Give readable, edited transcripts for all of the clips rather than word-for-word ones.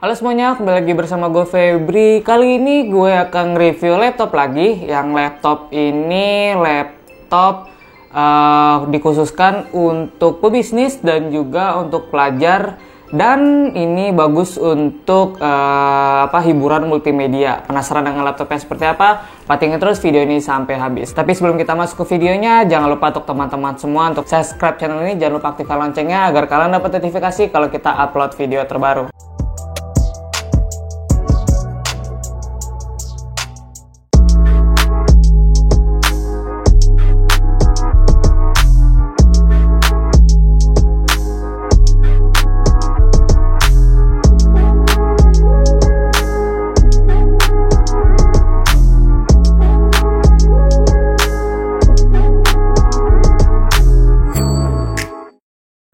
Halo semuanya, kembali lagi bersama gue Febri. Kali ini gue akan review laptop lagi. Yang laptop ini dikhususkan untuk pebisnis dan juga untuk pelajar. Dan ini bagus untuk hiburan multimedia. Penasaran dengan laptopnya seperti apa? Patingin terus video ini sampai habis. Tapi sebelum kita masuk ke videonya, jangan lupa untuk teman-teman semua untuk subscribe channel ini. Jangan lupa aktifkan loncengnya agar kalian dapat notifikasi kalau kita upload video terbaru.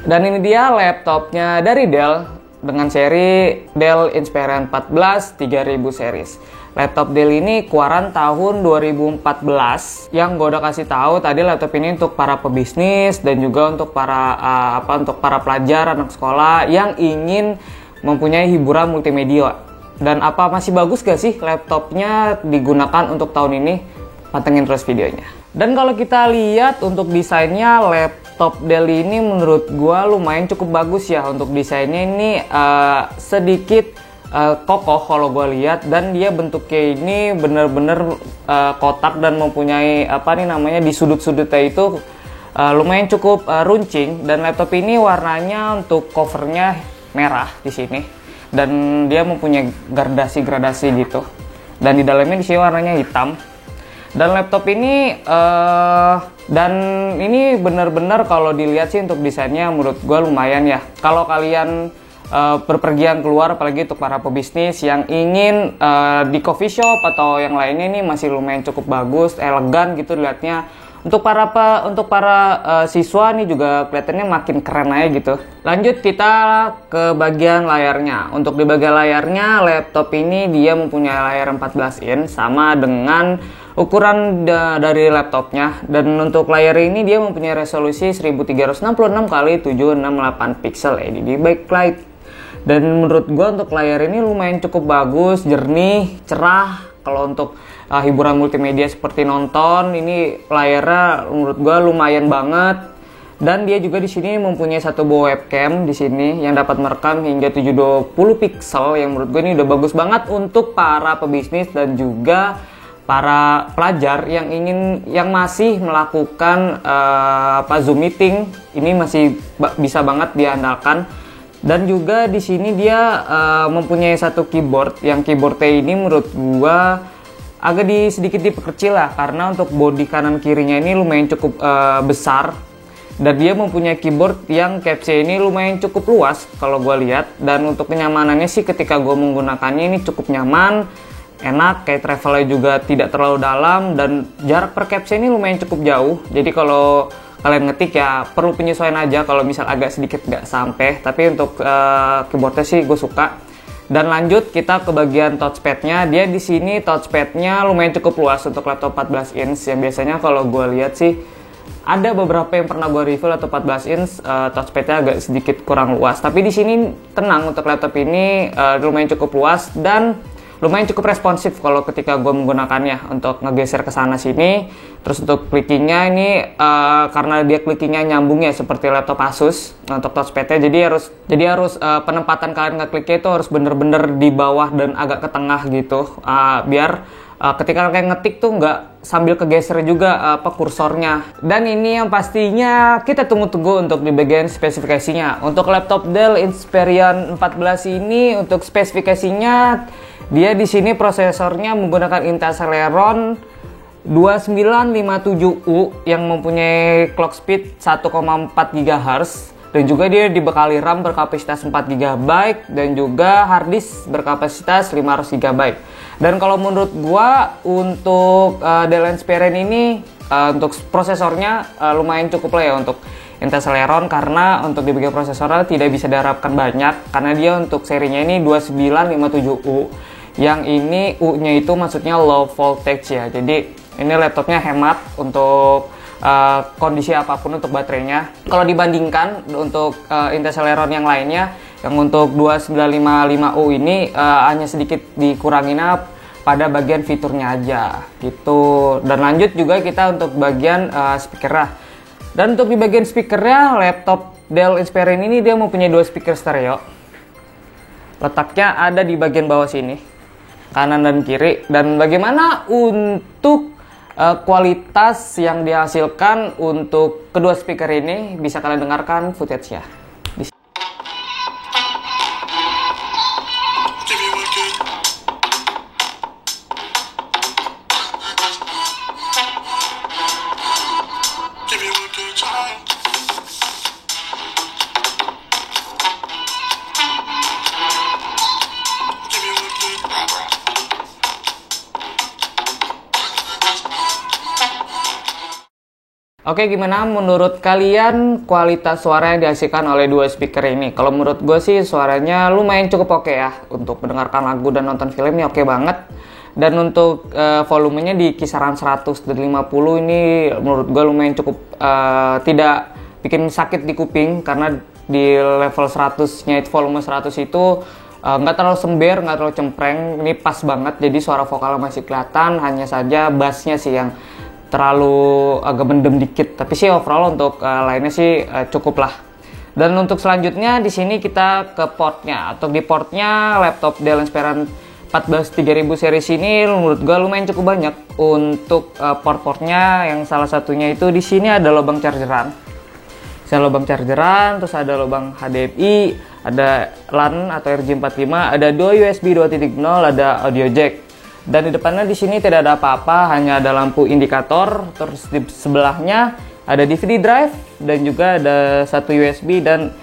Dan ini dia laptopnya dari Dell dengan seri Dell Inspiron 14 3000 series. Laptop Dell ini keluaran tahun 2014. Yang gue udah kasih tahu tadi, laptop ini untuk para pebisnis dan juga untuk para pelajar, anak sekolah yang ingin mempunyai hiburan multimedia. Dan apa masih bagus gak sih laptopnya digunakan untuk tahun ini? Pantengin terus videonya. Dan kalau kita lihat untuk desainnya, laptop Dell ini menurut gua lumayan cukup bagus ya. Untuk desainnya ini sedikit kokoh kalau gua lihat, dan dia bentuknya ini bener-bener kotak dan mempunyai di sudut-sudutnya itu lumayan cukup runcing. Dan laptop ini warnanya untuk covernya merah di sini, dan dia mempunyai gradasi-gradasi gitu. Dan di dalamnya di sini warnanya hitam. Dan laptop ini bener-bener kalau dilihat sih untuk desainnya menurut gue lumayan ya. Kalau kalian berpergian keluar, apalagi untuk para pebisnis yang ingin di coffee shop atau yang lainnya, ini masih lumayan cukup bagus, elegan gitu dilihatnya. Untuk para siswa nih juga kelihatannya makin keren aja gitu. Lanjut kita ke bagian layarnya. Untuk di bagian layarnya, laptop ini dia mempunyai layar 14 inch sama dengan ukuran dari laptopnya. Dan untuk layar ini dia mempunyai resolusi 1366 x 768 pixel LED backlight. Dan menurut gua untuk layar ini lumayan cukup bagus, jernih, cerah. Kalau untuk hiburan multimedia seperti nonton, ini layarnya menurut gua lumayan banget. Dan dia juga di sini mempunyai satu buah webcam di sini yang dapat merekam hingga 720 pixel, yang menurut gua ini udah bagus banget untuk para pebisnis dan juga para pelajar yang masih melakukan Zoom meeting. Ini masih bisa banget diandalkan. Dan juga di sini dia mempunyai satu keyboard, yang keyboardnya ini menurut gua agak sedikit diperkecil lah, karena untuk bodi kanan kirinya ini lumayan cukup besar. Dan dia mempunyai keyboard yang capsnya ini lumayan cukup luas kalau gua lihat. Dan untuk kenyamanannya sih ketika gua menggunakannya ini cukup nyaman, enak, kayak travelnya juga tidak terlalu dalam, dan jarak per capsnya ini lumayan cukup jauh. Jadi kalau kalian ngetik ya perlu penyesuaian aja kalau misal agak sedikit nggak sampai. Tapi untuk keyboardnya sih gue suka. Dan lanjut kita ke bagian touchpadnya. Dia di sini touchpadnya lumayan cukup luas untuk laptop 14 inch. Yang biasanya kalau gue lihat sih ada beberapa yang pernah gue review laptop 14 inch touchpadnya agak sedikit kurang luas. Tapi di sini tenang, untuk laptop ini lumayan cukup luas dan lumayan cukup responsif kalau ketika gue menggunakannya untuk ngegeser ke sana sini. Terus untuk clickingnya ini karena dia clickingnya nyambung ya seperti laptop Asus untuk touchpadnya, jadi harus penempatan kalian ngekliknya itu harus bener-bener di bawah dan agak ke tengah gitu, biar ketika kalian ngetik tuh nggak sambil kegeser juga kursornya. Dan ini yang pastinya kita tunggu-tunggu untuk di bagian spesifikasinya. Untuk laptop Dell Inspiron 14 ini, untuk spesifikasinya dia di sini prosesornya menggunakan Intel Celeron 2957U yang mempunyai clock speed 1,4 GHz, dan juga dia dibekali RAM berkapasitas 4 GB dan juga hard disk berkapasitas 500 GB. Dan kalau menurut gua untuk Dell Inspiron ini untuk prosesornya lumayan cukup lah ya untuk Intel Celeron, karena untuk di bagian prosesornya tidak bisa diharapkan banyak karena dia untuk serinya ini 2957U. Yang ini U-nya itu maksudnya low voltage ya. Jadi ini laptopnya hemat untuk kondisi apapun untuk baterainya. Kalau dibandingkan untuk Intel Celeron yang lainnya Yang untuk 2955U ini hanya sedikit dikurangin pada bagian fiturnya aja gitu. Dan lanjut juga kita untuk bagian speakernya. Dan untuk di bagian speakernya, laptop Dell Inspiron ini dia mempunyai 2 speaker stereo. Letaknya ada di bagian bawah sini, kanan dan kiri. Dan bagaimana untuk kualitas yang dihasilkan untuk kedua speaker ini, bisa kalian dengarkan footage-nya. Oke, gimana menurut kalian kualitas suara yang dihasilkan oleh 2 speaker ini? Kalau menurut gue sih suaranya lumayan cukup oke ya. Untuk mendengarkan lagu dan nonton film ini oke banget. Dan untuk volumenya di kisaran 100 dan 50 ini menurut gue lumayan cukup tidak bikin sakit di kuping. Karena di level 100-nya itu, volume 100 itu nggak terlalu sember, nggak terlalu cempreng. Ini pas banget, jadi suara vokalnya masih kelihatan. Hanya saja bassnya sih yang terlalu agak mendem dikit, tapi sih overall untuk lainnya sih cukup lah. Dan untuk selanjutnya di sini kita ke portnya. Untuk di portnya laptop Dell Inspiron 14 3000 series ini menurut gue lumayan cukup banyak untuk port-portnya. Yang salah satunya itu di sini ada lubang chargeran. Ada lubang chargeran, terus ada lubang HDMI, ada LAN atau RJ45, ada 2 USB 2.0, ada audio jack. Dan di depannya di sini tidak ada apa-apa, hanya ada lampu indikator. Terus di sebelahnya ada DVD drive dan juga ada 1 USB dan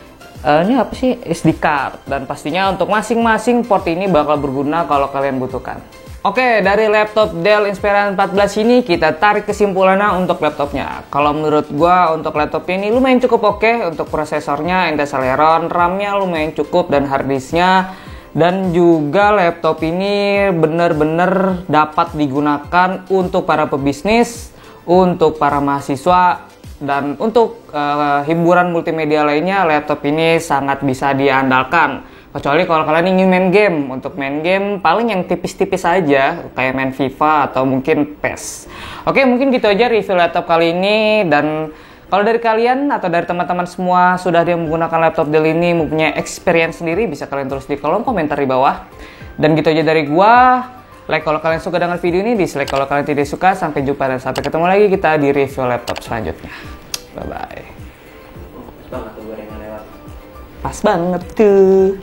ini apa sih, SD card. Dan pastinya untuk masing-masing port ini bakal berguna kalau kalian butuhkan. Oke, dari laptop Dell Inspiron 14 ini kita tarik kesimpulannya untuk laptopnya. Kalau menurut gua untuk laptop ini lumayan cukup oke. Untuk prosesornya, Intel Celeron, RAM-nya lumayan cukup dan harddisknya. Dan juga laptop ini benar-benar dapat digunakan untuk para pebisnis, untuk para mahasiswa, dan untuk hiburan multimedia lainnya. Laptop ini sangat bisa diandalkan. Kecuali kalau kalian ingin main game. Untuk main game paling yang tipis-tipis aja, kayak main FIFA atau mungkin PES. Oke, mungkin gitu aja review laptop kali ini. Dan kalau dari kalian atau dari teman-teman semua sudah ada yang menggunakan laptop Dell ini, mempunyai experience sendiri, bisa kalian tulis di kolom komentar di bawah. Dan gitu aja dari gua. Like kalau kalian suka dengan video ini, dislike kalau kalian tidak suka. Sampai jumpa dan sampai ketemu lagi kita di review laptop selanjutnya. Bye bye. Pas banget tuh.